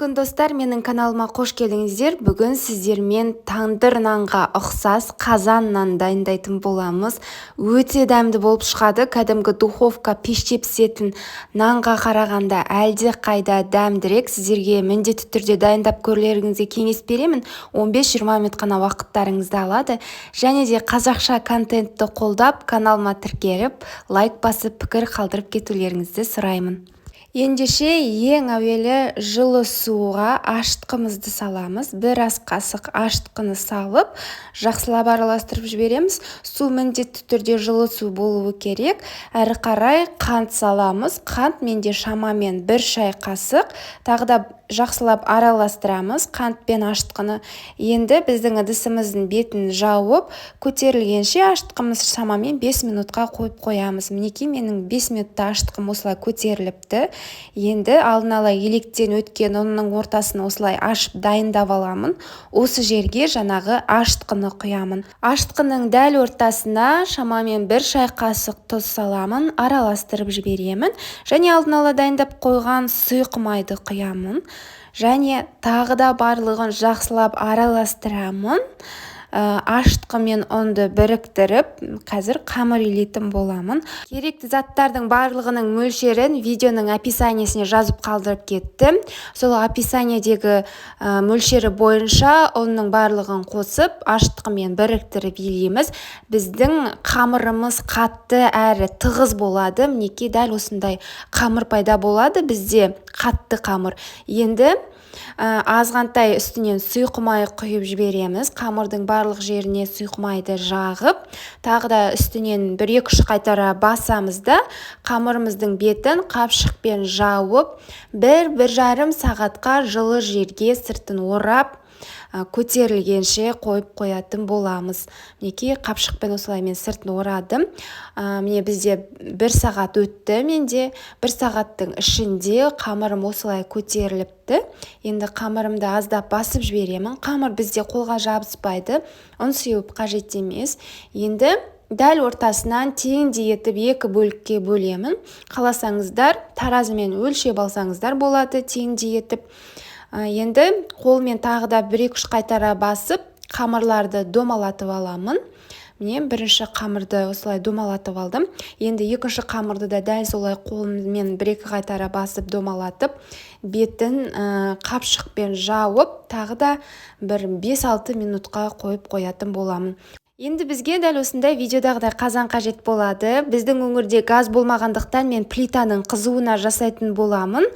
күн достар, менің каналыма қош келдіңіздер. Бүгін сіздермен тандыр нанға ұқсас қазан нан дайындайтын боламыз. Өте дәмді болып шығады. Кәдімгі духовка пеште пісетін нанға қарағанда әлде қайда дәмдірек. Сіздерге міндетті түрде дайындап көрулеріңізге кеңес беремін. 15-20 минут қана уақыттарыңызды алады. Және де қазақша контентті қолдап, каналыма тіркеліп, лайк басып, пікір қалдырып кетулеріңізді сұраймын. Ендеше ең әуелі жылы суға ашытқымызды саламыз. Бір ас қасық ашытқыны салып, жақсылап араластырып жібереміз. Су міндетті түрде жылы су болуы керек. Әрі қарай қант саламыз. Қант менде шамамен 1 шай қасық. Тағы да жақсылап араластырамыз қант пен ашытқыны. Енді біздің ыдысымыздың бетін жауып, көтерілгенше ашытқымыз шамамен 5 минутқа қойып қоямыз. Мінекей менің 5 минутта ашытқым осылай көтеріліпті. Енді алдын ала електен өткен ұнның ортасын осылай ашып дайындап аламын. Осы жерге жаңағы ашытқыны құямын. Ашытқының дәл ортасына шамамен 1 шай қасық тұз саламын, араластырып жіберемін. Және алдын ала дайындап қойған сұйық майды құямын. Және тағы да барлығын жақсылап араластырамын. Ашытқы мен ұнды біріктіріп, қазір қамыр илейтін боламын. Керекті заттардың барлығының мөлшерін видеоның описаниесіне жазып қалдырып кеттім. Сол описаниедегі мөлшері бойынша ұнның барлығын қосып, ашытқы мен біріктіріп илейміз. Біздің қамырымыз қатты әрі тығыз болады. Мінекей дәл осындай қамыр пайда болады бізде, қатты қамыр. Енді азғантай үстінен сұйық май құйып жібереміз. Қамырдың барлық жеріне сұйық майды жағып, тағы да үстінен 1-2 қайтара басамыз да қамырымыздың бетін қапшықпен жауып, 1-1,5 сағатқа жылы жерге сыртын орап, көтерілгенше қойып қоятын боламыз. Мінекей қапшықпен осылай мен сыртын орадым. Міне бізде 1 сағат өтті. Менде 1 сағаттың ішінде қамырым осылай көтеріліпті. Енді қамырымды аздап басып жіберемін. Қамыр бізде қолға жабыспайды. Ұн сеуіп қажет емес. Енді дәл ортасынан теңдей етіп 2 бөлікке бөлемін. Қаласаңыздар, таразымен өлшеп алсаңыздар болады теңдей етіп. Енді қолмен тағы да 1-2 қайтара басып, қамырларды домалатып аламын. Міне бірінші қамырды осылай домалатып алдым. Енді екінші қамырды да дәл солай қолмен 1-2 қайтара басып домалатып, бетін қапшықпен жауып, тағы да 5-6 минутқа қойып қоятын боламын. Енді бізге дәл осындай видеодағыдай қазан қажет болады. Біздің өңірде газ болмағандықтан мен плитаның қызуына жасайтын боламын.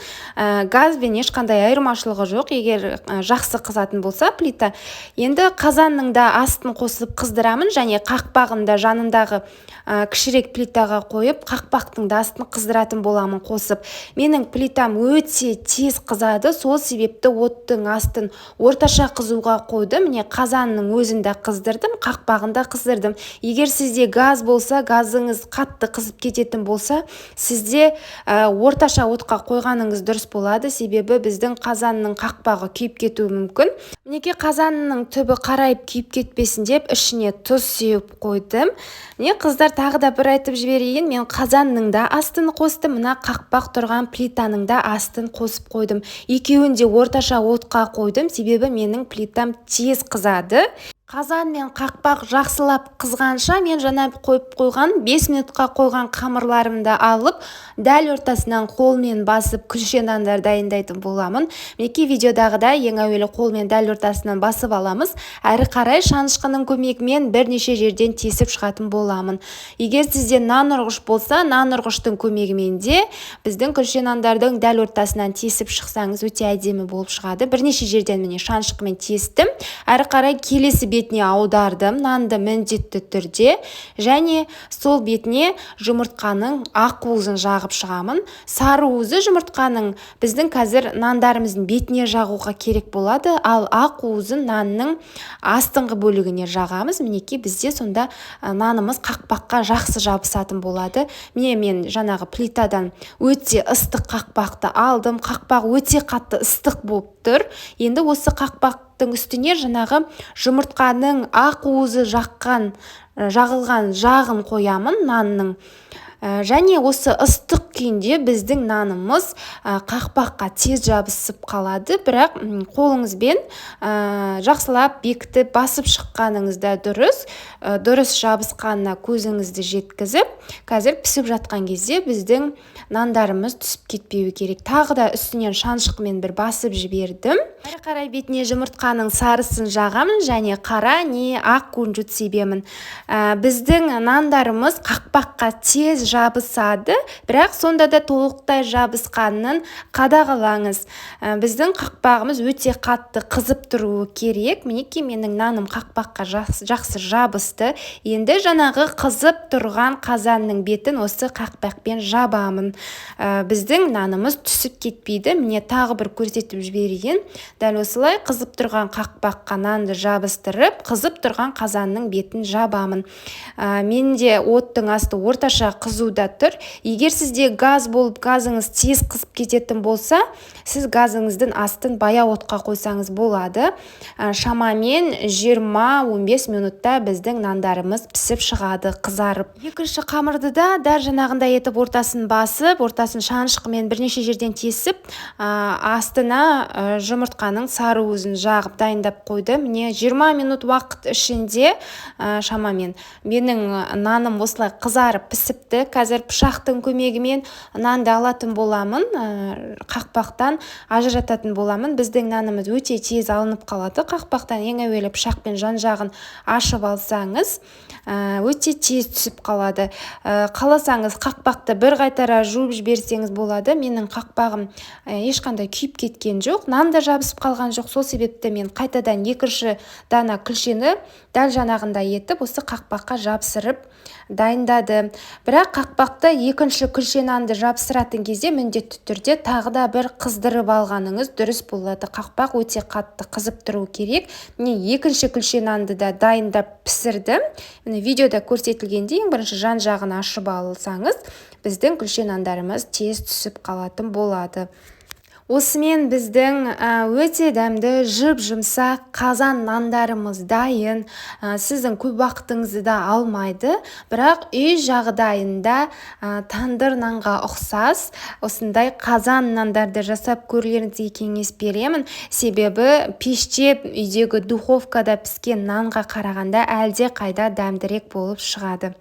Газбен ешқандай айырмашылығы жоқ, егер жақсы қызатын болса плита. Енді қазанның да астын қосып қыздырамын, және қақпағын да жанындағы кішірек плитаға қойып, қақпақтың да астын қыздыратын боламын қосып. Менің плитам өте тез қызады, сол себепті оттың астын орташа қызуға қойдым. Міне қазанның өзін де қыздырдым, қақпағын қыздырдым. Егер сізде газ болса, газыңыз қатты қызып кететін болса, сізде орташа отқа қойғаныңыз дұрыс болады. Себебі біздің қазанның қақпағы күйіп кетуі мүмкін. Мінекей қазанның түбі қарайып күйіп кетпесін деп ішіне тұз сеуіп қойдым. Міне қыздар, тағы да бір айтып жіберейін, мен қазанның да астын қостым, мына қақпақ тұрған плитаның да астын қосып қойдым. Екеуін де орташа отқа қойдым, себебі менің плитам тез қызады. Қазан мен қақпақ жақсылап қызғанша мен жаңа қойып қойған 5 минутқа қойған қамырларымды алып, дәл ортасынан қолмен басып күлше нандар дайындайтын боламын. Мінекей видеодағыдай ең әуелі қолмен дәл ортасынан басып аламыз. Әрі қарай шанышқының көмегімен бірнеше жерден тесіп шығатын боламын. Егер сізде нан ұрғыш болса, нан ұрғыштың көмегімен де біздің күлше нандардың дәл ортасынан тесіп шықсаңыз өте әдемі болып шығады. Бірнеше жерден міне шанышқымен тестім. Әрі қарай келесі бетіне аудардым, нанды міндетті түрде, және сол бетіне жұмыртқаның ақ уызын жағып шығамын. Сары уызы жұмыртқаның біздің қазір нандарымыздың бетіне жағуға керек болады, ал ақ уызын нанның астыңғы бөлігіне жағамыз. Мінекей бізде сонда нанымыз қақпаққа жақсы жабысатын болады. Міне мен жаңағы плитадан өте ыстық қақпақты алдым. Қақпақ өте қатты ыстық болып тұр. Енді осы қақпақтың үстіне жаңағы жұмыртқаның ақ уызы жағылған жағын қоямын нанның. Және осы ыстық күйінде біздің нанымыз қақпаққа тез жабысып қалады, бірақ қолыңызбен жақсылап бекітіп басып шыққаныңызда дұрыс жабысқанына көзіңізді жеткізіп, қазір пісіп жатқан кезде біздің нандарымыз түсіп кетпеуі керек. Тағы да үстінен шаншқымен бір басып жібердім. Әрі қарай бетіне жұмыртқаның сарысын жағамын және қара не ақ кунжут себемін. Біздің нандарымыз қақпаққа тез жабысады, бірақ сонда да толықтай жабысқанын қадағалаңыз. Біздің қақпағымыз өте қатты қызып тұруы керек. Мінекей менің наным қақпаққа жақсы жабысты. Енді жаңағы қызып тұрған қазанның бетін осы қақпақпен жабамын. Біздің нанымыз түсіп кетпейді. Міне тағы бір көрсетіп жіберейін. Дәл осылай қызып тұрған қақпаққа нанды жабыстырып, қызып тұрған қазанның бетін жабамын. Менде оттың асты орташа қызуда тұр. Егер сізде газ болып, газыңыз тез қызып кететін болса, сіз газыңыздың астын баяу отқа қойсаңыз болады. Шамамен 20-15 минутта біздің нандарымыз пісіп шығады, қызарып. Екінші қамырды да дәл жаңағындай етіп ортасын басып, ортасын шаншқымен бірнеше жерден тесіп, астына жұмыртқаның сары уызын жағып дайындап қойдым. Міне 20 минут уақыт ішінде шамамен менің наным осылай қызарып пісіпті. Қазір пышақтың көмегімен нанды алатын боламын, қақпақтан ажырататын боламын. Біздің нанымыз өте тез алынып қалады. Қақпақтан ең әуелі пышақпен жан-жағын ашып алсаңыз, өте тез түсіп қалады. Қаласаңыз қақпақты бір қайтара жуып жіберсеңіз болады. Менің қақпағым ешқандай күйіп кеткен жоқ, нан да жабысып қалған жоқ. Сол себепті мен қайтадан екінші дана күлшені дәл жаңағындай етіп осы қақпаққа жабыстырып дайындады. Бірақ қақпақты екінші күлше нанды жабыстыратын кезде міндетті түрде тағы да бір қыздырып алғаныңыз дұрыс болады. Қақпақ өте қатты қызып тұру керек. Міне екінші күлше нанды да дайындап пісірдім. Міне видеода көрсетілгендей ең бірінші жан-жағын ашып алсаңыз, біздің күлше нандарымыз тез түсіп қалатын болады. Осымен біздің өте дәмді жып-жұмсақ қазан нандарымыз дайын. Сіздің көп уақытыңызды да алмайды, бірақ үй жағдайында тандыр нанға ұқсас осындай қазан нандарды жасап көрулеріңізге кеңес беремін. Себебі пеште үйдегі духовкада піскен нанға қарағанда әлде қайда дәмдірек болып шығады.